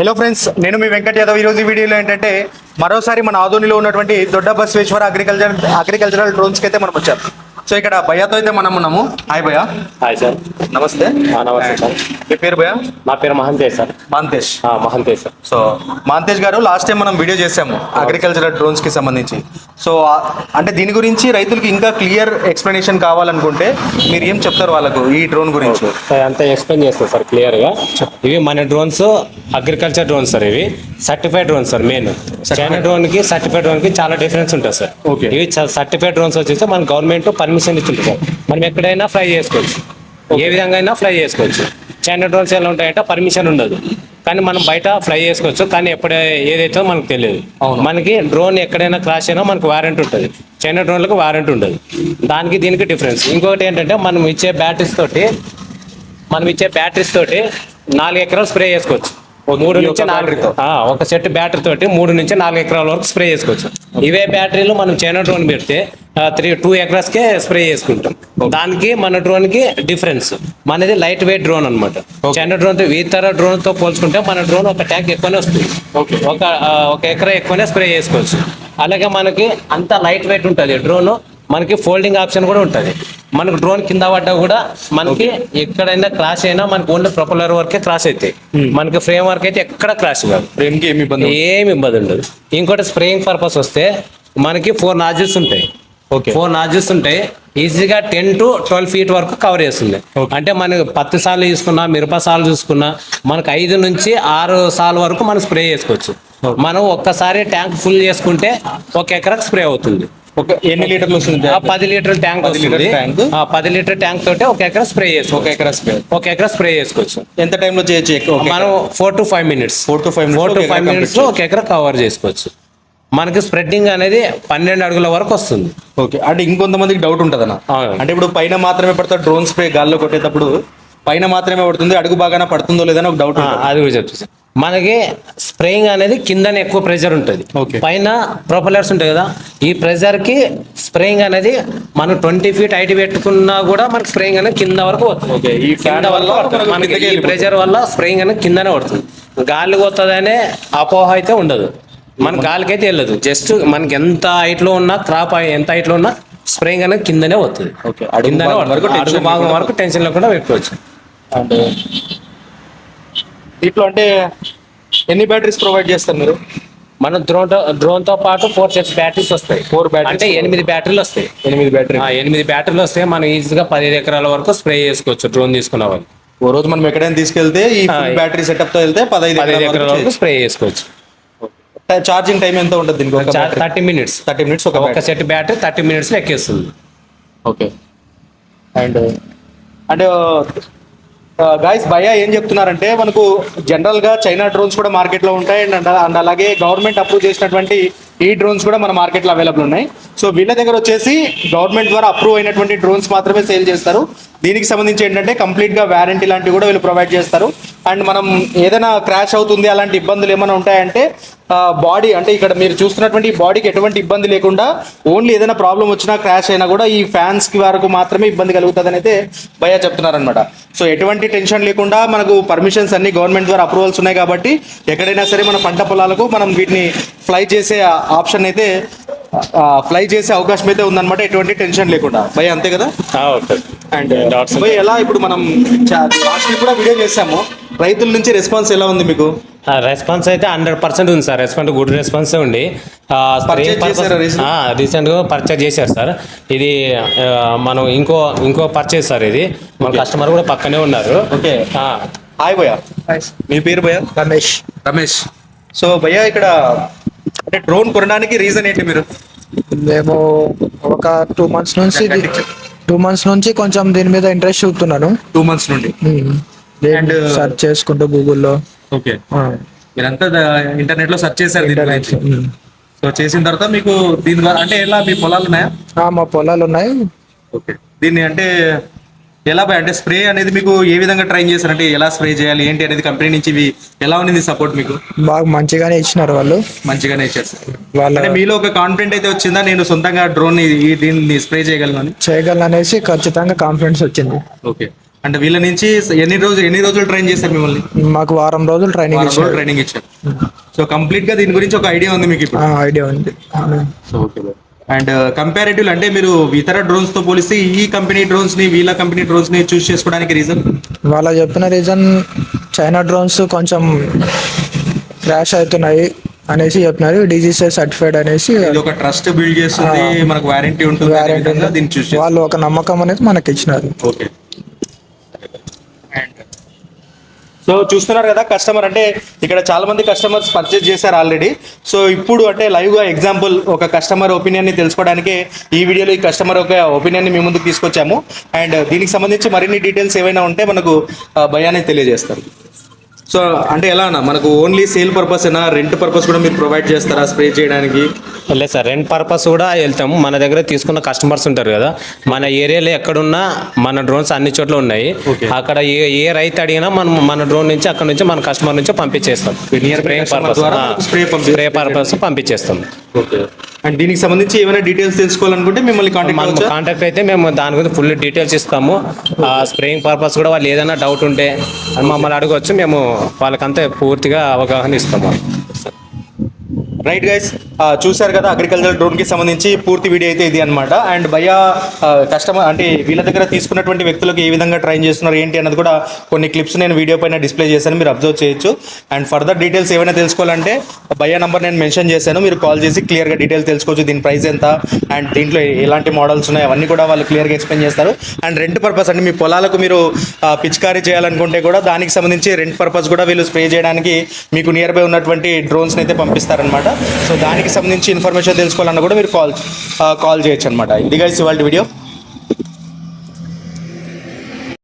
Hello friends, నేను మీ వెంకట్ యాదవ్. ఈరోజు ఈ వీడియోలో ఏంటంటే మరోసారి మన ఆదోనిలో ఉన్నటువంటి దొడ్డ బసవేశ్వర అగ్రికల్చరల్ డ్రోన్స్కి అయితే మనం వచ్చాం. సో ఇక్కడ భయ్యాతో అయితే మనం ఉన్నాము. హాయ్ భయ్యా. Hi sir. నమస్తే. నమస్తే సార్. మీ పేరు భయ్యా? నా పేరు Mahantesh sir. Mahantesh. Mahantesh sir. So Mahantesh గారు, లాస్ట్ టైం మనం వీడియో చేసాము అగ్రికల్చరల్ డ్రోన్స్కి సంబంధించి. సో అంటే దీని గురించి రైతులకి ఇంకా క్లియర్ ఎక్స్ప్లెనేషన్ కావాలనుకుంటే మీరు ఏం చెప్తారు వాళ్ళకు ఈ డ్రోన్ గురించి? అంతా ఎక్స్ప్లెయిన్ చేస్తాను సార్ క్లియర్గా. ఇవి మన డ్రోన్స్ అగ్రికల్చర్ డ్రోన్స్ సార్. ఇవి certified drones sir. Main China డ్రోన్కి సర్టిఫైడ్ డ్రోన్కి చాలా డిఫరెన్స్ ఉంటుంది సార్. ఓకే. ఇవి సర్టిఫైడ్ డ్రోన్స్ వచ్చేసి మన గవర్నమెంట్ పర్మిషన్ ఇచ్చింది సార్. మనం ఎక్కడైనా ఫ్లై చేసుకోవచ్చు, ఏ విధంగా అయినా ఫ్లై చేసుకోవచ్చు. చైనా డ్రోన్స్ ఎలా ఉంటాయంటే పర్మిషన్ ఉండదు, కానీ మనం బయట ఫ్లై చేసుకోవచ్చు. కానీ ఏదైతే మనకు తెలియదు. మనకి డ్రోన్ ఎక్కడైనా క్రాష్ అయినా మనకు వారంటీ ఉంటుంది. చైనా డ్రోన్లకు వారంటీ ఉండదు. దానికి దీనికి డిఫరెన్స్. ఇంకొకటి ఏంటంటే మనం ఇచ్చే బ్యాటరీస్ తోటి 4 ఎకరాలు స్ప్రే చేసుకోవచ్చు. 3 నుంచి 4 ఒక సెట్ బ్యాటరీ తోటి 3 నుంచి 4 ఎకరాల వరకు స్ప్రే చేసుకోవచ్చు. ఇవే బ్యాటరీలు మనం చైనా డ్రోన్ పెడితే 2 ఎకరాస్కే స్ప్రే చేసుకుంటాం. దానికి మన డ్రోన్ కి డిఫరెన్స్. మనది లైట్ వెయిట్ డ్రోన్ అనమాట. చైనా డ్రోన్ తో ఇతర డ్రోన్ తో పోల్చుకుంటే మన డ్రోన్ ఒక ట్యాంక్ ఎక్కువనే వస్తుంది. ఒక ఎకరా ఎక్కువనే స్ప్రే చేసుకోవచ్చు. అలాగే మనకి అంత లైట్ వెయిట్ ఉంటుంది డ్రోన్. మనకి ఫోల్డింగ్ ఆప్షన్ కూడా ఉంటుంది. మనకు డ్రోన్ కింద పడ్డా కూడా మనకి ఎక్కడైనా క్రాష్ అయినా మనకి ఓన్లీ ప్రొపలర్ వరకే క్రాష్ అవుతాయి. మనకి ఫ్రేమ్ వర్క్ అయితే ఎక్కడ క్రాష్ కాదు. ఫ్రేమ్కి ఏమి ఇబ్బంది ఉండదు. ఇంకోటి స్ప్రేయింగ్ పర్పస్ వస్తే మనకి 4 నాజిల్స్ ఉంటాయి. 4 నాజిల్స్ ఉంటాయి. ఈజీగా 10 to 12 feet వరకు కవర్ చేస్తుంది. అంటే మనకి 10 సార్లు తీసుకున్నా, మిరప సార్లు చూసుకున్నా మనకు 5 నుంచి 6 సార్లు వరకు మనం స్ప్రే చేసుకోవచ్చు. మనం ఒక్కసారి ట్యాంక్ ఫుల్ చేసుకుంటే 1 ఎకరాకు స్ప్రే అవుతుంది. ఎన్ని లీటర్లు వస్తుంది? 10 లీటర్ ట్యాంక్ వస్తుంది. 10 లీటర్ ట్యాంక్ తోటి 1 ఎకరా స్ప్రే చేసుకోవచ్చు. 1 ఎకరా స్ప్రే చేసుకోవచ్చు. ఎంత టైంలో చేయొచ్చు? మనం 4 to 5 minutes 4 to 5 minutes లో 1 ఎకరా కవర్ చేసుకోవచ్చు. మనకి స్ప్రెడ్డింగ్ అనేది 12 అడుగుల వరకు వస్తుంది. ఓకే. అంటే ఇంకొంతమందికి డౌట్ ఉంటుంది అన్న. అంటే ఇప్పుడు పైన మాత్రమే పడుతుంది డ్రోన్ స్ప్రే, గాల్లో కొట్టేటప్పుడు పైన మాత్రమే పడుతుంది, అడుగు బాగానే పడుతుందో లేదని ఒక డౌట్. అది కూడా చెప్తాను. మనకి స్ప్రేయింగ్ అనేది కిందనే ఎక్కువ ప్రెషర్ ఉంటుంది. పైన ప్రొపెల్లర్స్ ఉంటాయి కదా, ఈ ప్రెషర్ కి స్ప్రేయింగ్ అనేది మనం 20 feet హైట్ పెట్టుకున్నా కూడా మనకి స్ప్రేయింగ్ అనేది కింద వరకు వస్తుంది. ఈ ప్రెషర్ వల్ల స్ప్రేయింగ్ అనేది కిందనే పడుతుంది. గాలి పోతుందనే అపోహ అయితే ఉండదు. మన గాలికి అయితే వెళ్ళదు. జస్ట్ మనకి ఎంత హైట్ లో ఉన్నా, క్రాప్ ఎంత హైట్ లో ఉన్నా స్ప్రేయింగ్ అనేది కిందనే వస్తుంది. కిందనే అడుగు భాగం వరకు టెన్షన్ లేకుండా పెట్టుకోవచ్చు. అండ్ ఇట్లా అంటే ఎన్ని బ్యాటరీస్ ప్రొవైడ్ చేస్తారు మీరు? మన డ్రోన్ తో పాటు 4 sets బ్యాటరీస్ వస్తాయి. 4 బ్యాటరీ అంటే 8 బ్యాటరీలు వస్తాయి. 8 బ్యాటరీలు వస్తాయి. మనం ఈజీగా 15 ఎకరాల వరకు స్ప్రే చేసుకోవచ్చు డ్రోన్ తీసుకున్న వాళ్ళు. ఓ రోజు మనం ఎక్కడైనా తీసుకెళ్తే ఈ బ్యాటరీ సెటప్ తో వెళ్తే 15 ఎకరాల వరకు స్ప్రే చేసుకోవచ్చు. ఛార్జింగ్ టైం ఎంత ఉంటుంది దీనికి? 30 minutes. ఒక సెట్ బ్యాటరీ 30 minutes లో ఎక్కేస్తుంది. ఓకే. అండ్ అంటే గాయస్, భయ్యా ఏం చెప్తున్నారంటే మనకు జనరల్ గా చైనా డ్రోన్స్ కూడా మార్కెట్ లో ఉంటాయి. అండ్ అలాగే గవర్నమెంట్ అప్రూవ్ చేసినటువంటి ఈ డ్రోన్స్ కూడా మన మార్కెట్ లో అవైలబుల్ ఉన్నాయి. సో వీళ్ళ దగ్గర వచ్చేసి గవర్నమెంట్ ద్వారా అప్రూవ్ అయినటువంటి డ్రోన్స్ మాత్రమే సేల్ చేస్తారు. దీనికి సంబంధించి ఏంటంటే కంప్లీట్ గా వారంటీ లాంటివి కూడా వీళ్ళు ప్రొవైడ్ చేస్తారు. అండ్ మనం ఏదైనా క్రాష్ అవుతుంది అలాంటి ఇబ్బందులు ఏమైనా ఉంటాయంటే బాడీ, అంటే ఇక్కడ మీరు చూస్తున్నటువంటి బాడీకి ఎటువంటి ఇబ్బంది లేకుండా ఓన్లీ ఏదైనా ప్రాబ్లం వచ్చినా, క్రాష్ అయినా కూడా ఈ ఫ్యాన్స్ కి వరకు మాత్రమే ఇబ్బంది కలుగుతుందని అయితే భయ్యా చెప్తున్నారనమాట. సో ఎటువంటి టెన్షన్ లేకుండా మనకు పర్మిషన్స్ అన్ని గవర్నమెంట్ ద్వారా అప్రూవల్స్ ఉన్నాయి కాబట్టి ఎక్కడైనా సరే మన పంట పొలాలకు మనం వీటిని ఫ్లై చేసే ఆప్షన్ అయితే ఫ్లై చేసే అవకాశం అయితే ఉందన్నమాట, ఎటువంటి టెన్షన్ లేకుండా. భయ్యా అంతే కదా? అండ్ భయ్యా ఎలా ఇప్పుడు మనం లాస్ట్ కూడా వీడియో చేసాము, రైతుల నుంచి రెస్పాన్స్ ఎలా ఉంది మీకు? రెస్పాన్స్ అయితే 100% ఉంది సార్. రెస్పాన్స్ గుడ్ రెస్పాన్స్ ఉంది. రీసెంట్ గా పర్చేజ్ చేశారు సార్. ఇది మనం ఇంకో పర్చేజ్ సార్. ఇది మన కస్టమర్ కూడా పక్కనే ఉన్నారు. ఓకే. హాయ్ భయ్యా. మీ పేరు భయ్యా? రమేష్. సో భయ్యా, ఇక్కడ అంటే డ్రోన్ కొనడానికి రీజన్ ఏంటి? మీరు మేము ఒక 2 months నుంచి కొంచెం దీని మీద ఇంట్రెస్ట్ చూపుతున్నాను. 2 months నుండి అండ్ సర్చ్ చేసుకుంటూ గూగుల్లో. ఓకే. మీరంతా ఇంటర్నెట్ లో సర్చ్ చేశారు. సో చేసిన తర్వాత మీకు దీని ద్వారా అంటే ఎలా, మీ పొలాలు ఉన్నాయా? మా పొలాలు ఉన్నాయి. ఓకే. దీన్ని అంటే ఎలా అంటే స్ప్రే అనేది మీకు ఏ విధంగా ట్రైన్ చేశారంటే ఎలా స్ప్రే చేయాలి ఏంటి అనేది కంపెనీ నుంచి ఎలా ఉంది సపోర్ట్ మీకు? బాగా మంచిగానే ఇచ్చినారు వాళ్ళు. మంచిగానే ఇచ్చారు అంటే మీలో ఒక కాన్ఫిడెంట్ అయితే వచ్చిందా, నేను సొంతంగా డ్రోన్ దీన్ని స్ప్రే చేయగలను అనేసి ఖచ్చితంగా కాన్ఫిడెన్స్ వచ్చింది. ఓకే. అంటే వీళ్ళ నుంచి ఎన్ని రోజులు ట్రైన్ చేశారు మిమ్మల్ని? మాకు వారం రోజులు ట్రైనింగ్ ఇచ్చారు. ట్రైనింగ్ ఇచ్చారు. సో కంప్లీట్ గా దీని గురించి ఒక ఐడియా ఉంది మీకు ఇప్పుడు? ఐడియా ఉంది. So okay. అండ్ కంపారిటివ్ అంటే మీరు ఇతర డ్రోన్స్ తో పోలిస్తే ఈ కంపెనీ డ్రోన్స్ ని వీళ్ళ కంపెనీ డ్రోన్స్ ని చూస్ చేసుకోవడానికి రీజన్? వాళ్ళ చెప్పిన రీజన్ చైనా డ్రోన్స్ కొంచెం క్రాష్ అవుతున్నాయి అనేసి చెప్పినారు. DGCA సర్టిఫైడ్ అనేసి ఇది ఒక ట్రస్ట్ బిల్డ్ చేస్తుంది, మనకు వారంటీ ఉంటుంది, దీన్ని చూస్ వాళ్ళు ఒక నమ్మకం అనేది మనకి ఇచ్చినారు. ఓకే. సో చూస్తున్నారు కదా కస్టమర్, అంటే ఇక్కడ చాలా మంది కస్టమర్స్ పర్చేజ్ చేశారు ఆల్రెడీ. సో ఇప్పుడు అంటే లైవ్ గా ఎగ్జాంపుల్ ఒక కస్టమర్ ఒపీనియన్ ని తెలుసుకోవడానికి ఈ వీడియోలో ఈ కస్టమర్ ఒక ఒపీనియన్ ని మీ ముందుకు తీసుకొచ్చాము. అండ్ దీనికి సంబంధించి మరిన్ని డీటెయిల్స్ ఏవైనా ఉంటే మనకు భయాన్ని తెలియజేస్తారు. సో అంటే ఎలా అన్న, మనకు ఓన్లీ సేల్ పర్పస్ అయినా రెంట్ పర్పస్ కూడా మీరు ప్రొవైడ్ చేస్తారా స్ప్రే చేయడానికి? లేదు సార్, రెంట్ పర్పస్ కూడా వెళ్తాము. మన దగ్గర తీసుకున్న కస్టమర్స్ ఉంటారు కదా, మన ఏరియాలో ఎక్కడున్నా మన డ్రోన్స్ అన్ని చోట్ల ఉన్నాయి. అక్కడ ఏ రైతు అడిగినా మనం మన డ్రోన్ నుంచి అక్కడ నుంచి మన కస్టమర్ నుంచి పంపించేస్తాం. స్ప్రే పర్పస్ పంపించేస్తాం. ఓకే. అండ్ దీనికి సంబంధించి ఏమైనా డీటెయిల్స్ తెలుసుకోవాలనుకుంటే మిమ్మల్ని కాంటాక్ట్ అయితే మేము దాని గురించి ఫుల్ డీటెయిల్స్ ఇస్తాము. స్ప్రేయింగ్ పర్పస్ కూడా వాళ్ళు ఏదైనా డౌట్ ఉంటే మమ్మల్ని అడగవచ్చు, మేము వాళ్ళకంతా పూర్తిగా అవగాహన ఇస్తాము. రైట్ గైస్, చూశారు కదా అగ్రికల్చర్ డ్రోన్ కి సంబంధించి పూర్తి వీడియో అయితే ఇది అనమాట. అండ్ భయ్యా కస్టమర్ అంటే వీళ్ళ దగ్గర తీసుకున్నటువంటి వ్యక్తులకు ఏ విధంగా ట్రైన్ చేస్తున్నారు ఏంటి అన్నది కూడా కొన్ని క్లిప్స్ నేను వీడియో పైన డిస్ప్లే చేశాను, మీరు అబ్జర్వ్ చేయొచ్చు. అండ్ ఫర్దర్ డీటెయిల్స్ ఏమైనా తెలుసుకోవాలంటే భయ్యా నంబర్ నేను మెన్షన్ చేశాను, మీరు కాల్ చేసి క్లియర్గా డీటెయిల్స్ తెలుసుకోవచ్చు. దీని ప్రైస్ ఎంత అండ్ దీంట్లో ఎలాంటి మోడల్స్ ఉన్నాయి అవన్నీ కూడా వాళ్ళు క్లియర్గా ఎక్స్ప్లెయిన్ చేస్తారు. అండ్ రెంట్ పర్పస్ అంటే మీ పొలాలకు మీరు పిచికారీ చేయాలనుకుంటే కూడా దానికి సంబంధించి రెంట్ పర్పస్ కూడా వీళ్ళు స్ప్రే చేయడానికి మీకు నియర్ బై ఉన్నటువంటి డ్రోన్స్ని అయితే పంపిస్తారనమాట. సో దానికి సంబంధించి ఇన్ఫర్మేషన్ తెలుసుకోవాలన్నా కూడా మీరు కాల్ చేయొచ్చు అనమాట. ఇది గైస్ ఇవాళ వీడియో.